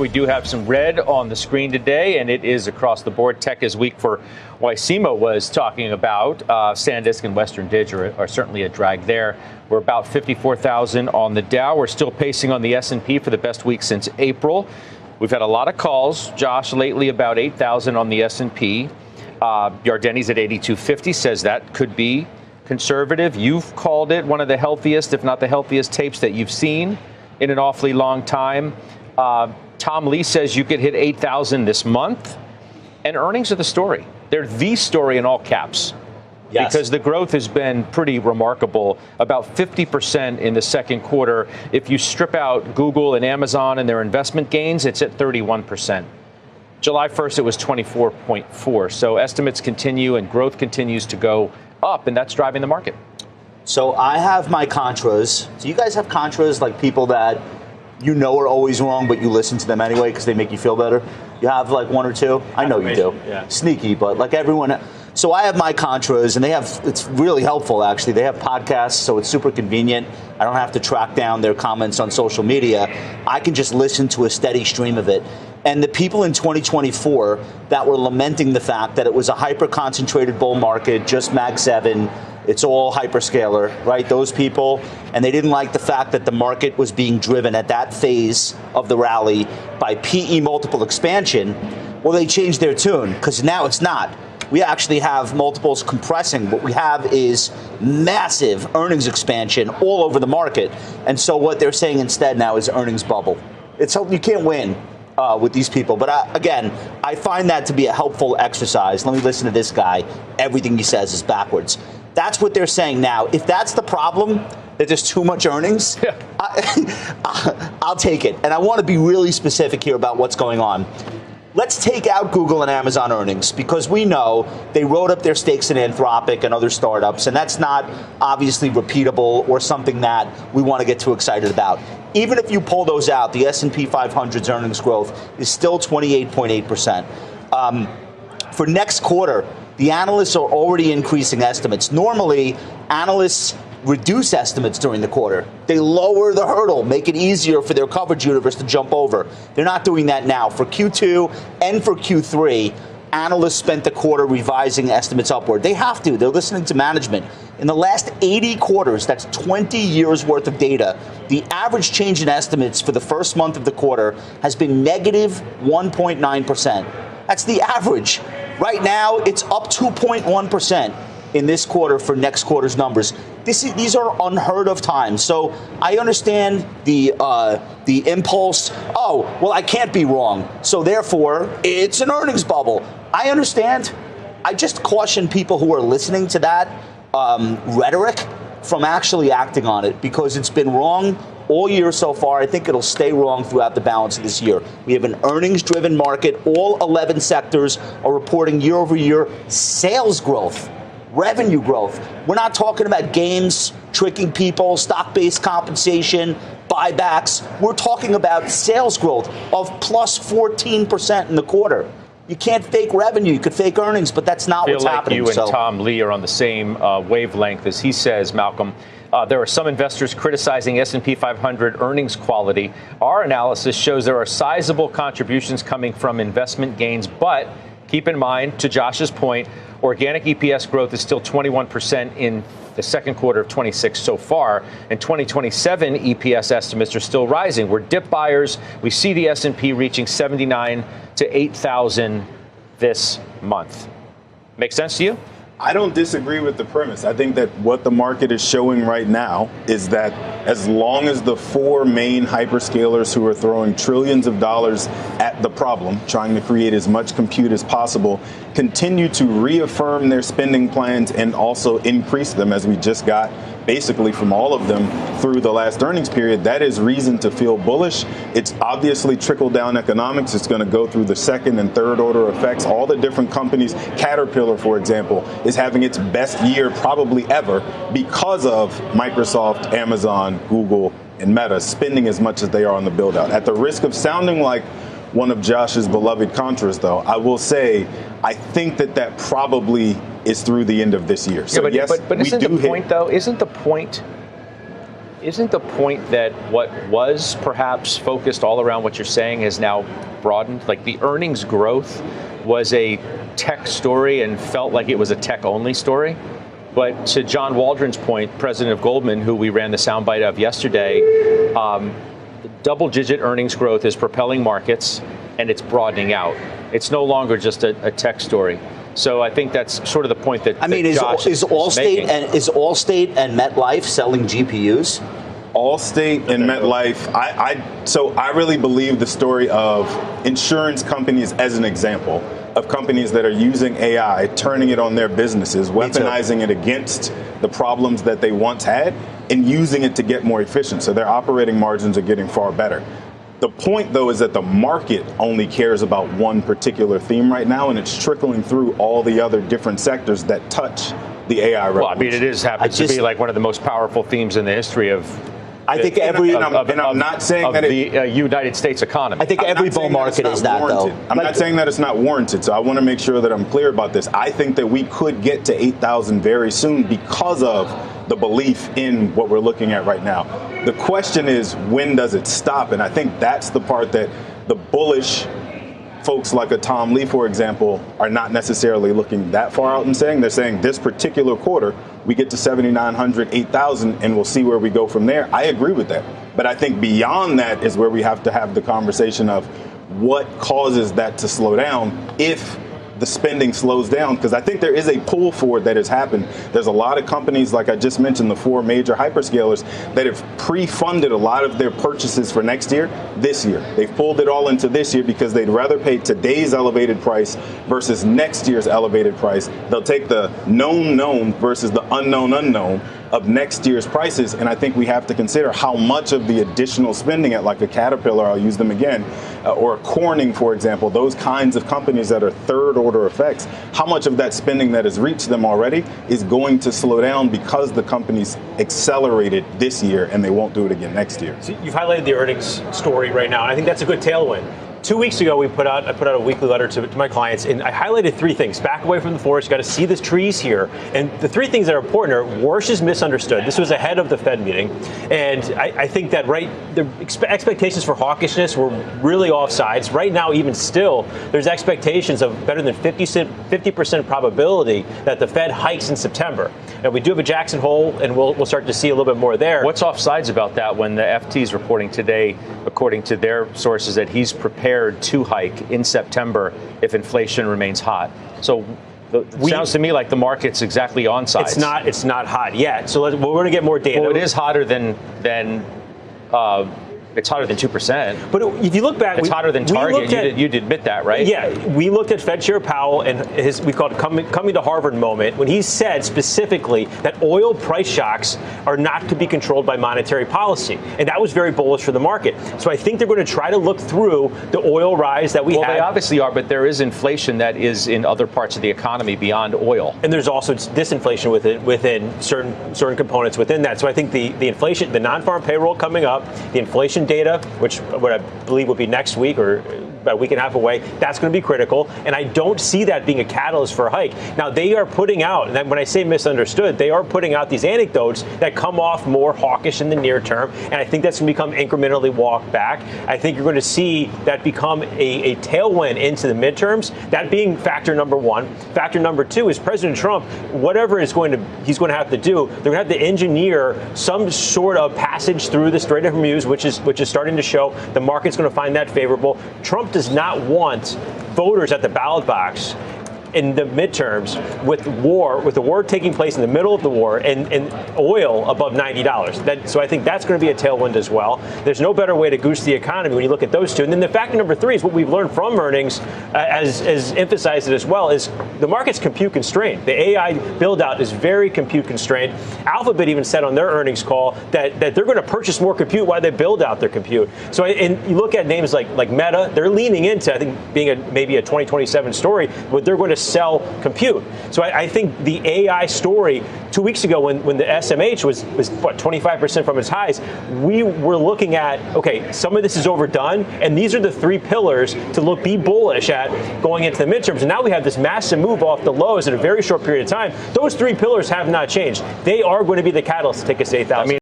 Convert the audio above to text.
We do have some red on the screen today, and it is across the board. Tech is weak for why Simo was talking about. SanDisk and Western Dig are certainly a drag there. We're about 54,000 on the Dow. We're still pacing on the S&P for the best week since April. We've had a lot of calls, Josh, lately about 8,000 on the S&P. Yardeni's at 8250, says that could be conservative. You've called it one of the healthiest, if not the healthiest tapes that you've seen in an awfully long time. Tom Lee says you could hit 8,000 this month. And earnings are the story. They're the story in all caps. Yes. Because the growth has been pretty remarkable, about 50% in the second quarter. If you strip out Google and Amazon and their investment gains, it's at 31%. July 1st, it was 24.4. So estimates continue and growth continues to go up, and that's driving the market. So I have my contras. Do you guys have contras, like people that you know are always wrong, but you listen to them anyway because they make you feel better? You have like one or two? I know you do. Yeah. Sneaky, but like everyone. So I have my contras, and it's really helpful, actually. They have podcasts, so it's super convenient. I don't have to track down their comments on social media. I can just listen to a steady stream of it. And the people in 2024 that were lamenting the fact that it was a hyper-concentrated bull market, just Mag 7, it's all hyperscaler, right? Those people, and they didn't like the fact that the market was being driven at that phase of the rally by PE multiple expansion. Well, they changed their tune, because now it's not. We actually have multiples compressing. What we have is massive earnings expansion all over the market. And so what they're saying instead now is earnings bubble. You can't win with these people. But again, I find that to be a helpful exercise. Let me listen to this guy. Everything he says is backwards. That's what they're saying now. If that's the problem, that there's too much earnings, yeah. I'll take it. And I want to be really specific here about what's going on. Let's take out Google and Amazon earnings, because we know they wrote up their stakes in Anthropic and other startups, and that's not obviously repeatable or something that we want to get too excited about. Even if you pull those out, the S&P 500's earnings growth is still 28.8%. For next quarter, the analysts are already increasing estimates. Normally, analysts reduce estimates during the quarter. They lower the hurdle, make it easier for their coverage universe to jump over. They're not doing that now. For Q2 and for Q3, analysts spent the quarter revising estimates upward. They have to. They're listening to management. In the last 80 quarters, that's 20 years worth of data, the average change in estimates for the first month of the quarter has been negative 1.9%. That's the average. Right now, it's up 2.1%. In this quarter for next quarter's numbers. These are unheard of times. So I understand the impulse. Oh, well, I can't be wrong. So therefore, it's an earnings bubble. I understand. I just caution people who are listening to that rhetoric from actually acting on it, because it's been wrong all year so far. I think it'll stay wrong throughout the balance of this year. We have an earnings-driven market. All 11 sectors are reporting year-over-year sales growth. Revenue growth. We're not talking about games, tricking people, stock-based compensation, buybacks. We're talking about sales growth of plus 14% in the quarter. You can't fake revenue. You could fake earnings, but that's not what's happening. You and Tom Lee are on the same wavelength as he says, Malcolm. There are some investors criticizing S&P 500 earnings quality. Our analysis shows there are sizable contributions coming from investment gains, but keep in mind, to Josh's point, organic EPS growth is still 21% in the second quarter of 26 so far, and 2027 EPS estimates are still rising. We're dip buyers. We see the S&P reaching 79 to 8,000 this month. Make sense to you? I don't disagree with the premise. I think that what the market is showing right now is that as long as the four main hyperscalers who are throwing trillions of dollars at the problem, trying to create as much compute as possible, continue to reaffirm their spending plans and also increase them, as we just got basically from all of them through the last earnings period, that is reason to feel bullish. It's obviously trickle-down economics. It's going to go through the second and third order effects. All the different companies, Caterpillar, for example, is having its best year probably ever because of Microsoft, Amazon, Google, and Meta spending as much as they are on the build-out. At the risk of sounding like one of Josh's beloved contras, though, I will say I think that probably is through the end of this year. So yeah, but isn't the point, though? Isn't the point isn't the point that what was perhaps focused all around what you're saying has now broadened? Like the earnings growth was a tech story and felt like it was a tech-only story. But to John Waldron's point, president of Goldman, who we ran the soundbite of yesterday, double-digit earnings growth is propelling markets, and it's broadening out. It's no longer just a tech story. So I think that's sort of the point that is Allstate and MetLife selling GPUs? Allstate and MetLife, I really believe the story of insurance companies as an example of companies that are using AI, turning it on their businesses, weaponizing it against the problems that they once had, and using it to get more efficient. So their operating margins are getting far better. The point, though, is that the market only cares about one particular theme right now, and it's trickling through all the other different sectors that touch the AI revolution. Well, I mean, it happens to be like one of the most powerful themes in the history of I'm not saying that the United States economy. I think every bull market is that, though. I'm not saying that it's not warranted, so I want to make sure that I'm clear about this. I think that we could get to 8,000 very soon because of the belief in what we're looking at right now. The question is, when does it stop? And I think that's the part that the bullish folks like a Tom Lee, for example, are not necessarily looking that far out and saying. They're saying this particular quarter, we get to 7,900, 8,000, and we'll see where we go from there. I agree with that. But I think beyond that is where we have to have the conversation of what causes that to slow down if the spending slows down, because I think there is a pull forward that has happened. There's a lot of companies, like I just mentioned, the 4 major hyperscalers, that have pre-funded a lot of their purchases for next year, this year. They've pulled it all into this year because they'd rather pay today's elevated price versus next year's elevated price. They'll take the known versus the unknown of next year's prices, and I think we have to consider how much of the additional spending at like a Caterpillar, I'll use them again, or a Corning, for example, those kinds of companies that are third order effects, how much of that spending that has reached them already is going to slow down because the companies accelerated this year and they won't do it again next year. So you've highlighted the earnings story right now, and I think that's a good tailwind. 2 weeks ago, I put out a weekly letter to my clients, and I highlighted 3 things. Back away from the forest, you got to see the trees here. And the 3 things that are important are Warsh is misunderstood. This was ahead of the Fed meeting. And I think that the expectations for hawkishness were really off sides. Right now, even still, there's expectations of better than 50% probability that the Fed hikes in September. Now, we do have a Jackson Hole, and we'll start to see a little bit more there. What's off sides about that when the FT is reporting today, according to their sources, that he's prepared to hike in September if inflation remains hot? So sounds to me like the market's exactly on sides. It's not hot yet. So we're going to get more data. Well, it is hotter than it's hotter than 2%. But if you look back, it's hotter than Target. You'd admit that, right? Yeah, we looked at Fed Chair Powell and we called it coming to Harvard moment when he said specifically that oil price shocks are not to be controlled by monetary policy, and that was very bullish for the market. So I think they're going to try to look through the oil rise that we had. Well, they obviously are, but there is inflation that is in other parts of the economy beyond oil, and there's also disinflation within certain components within that. So I think the inflation, the non-farm payroll coming up, the inflation data, which what I believe will be next week or about a week and a half away, that's going to be critical. And I don't see that being a catalyst for a hike. Now, they are putting out, and when I say misunderstood, they are putting out these anecdotes that come off more hawkish in the near term. And I think that's going to become incrementally walked back. I think you're going to see that become a tailwind into the midterms, that being factor number 1. Factor number 2 is President Trump, whatever he's going to have to do, they're going to have to engineer some sort of passage through the Strait of Hormuz, which is starting to show. The market's going to find that favorable. Trump does not want voters at the ballot box in the midterms with the war taking place in the middle of the war and oil above $90. So I think that's going to be a tailwind as well. There's no better way to goose the economy when you look at those two. And then the factor number 3 is what we've learned from earnings, as emphasized it as well, is the market's compute constrained. The AI build out is very compute constrained. Alphabet even said on their earnings call that they're going to purchase more compute while they build out their compute. So and you look at names like Meta, they're leaning into, I think, being maybe a 2027 story, but they're going to sell compute. So I think the AI story 2 weeks ago when the SMH was what, 25% from its highs, we were looking at, okay, some of this is overdone, and these are the 3 pillars to be bullish at going into the midterms. And now we have this massive move off the lows in a very short period of time. Those 3 pillars have not changed. They are going to be the catalyst to take us to 8,000.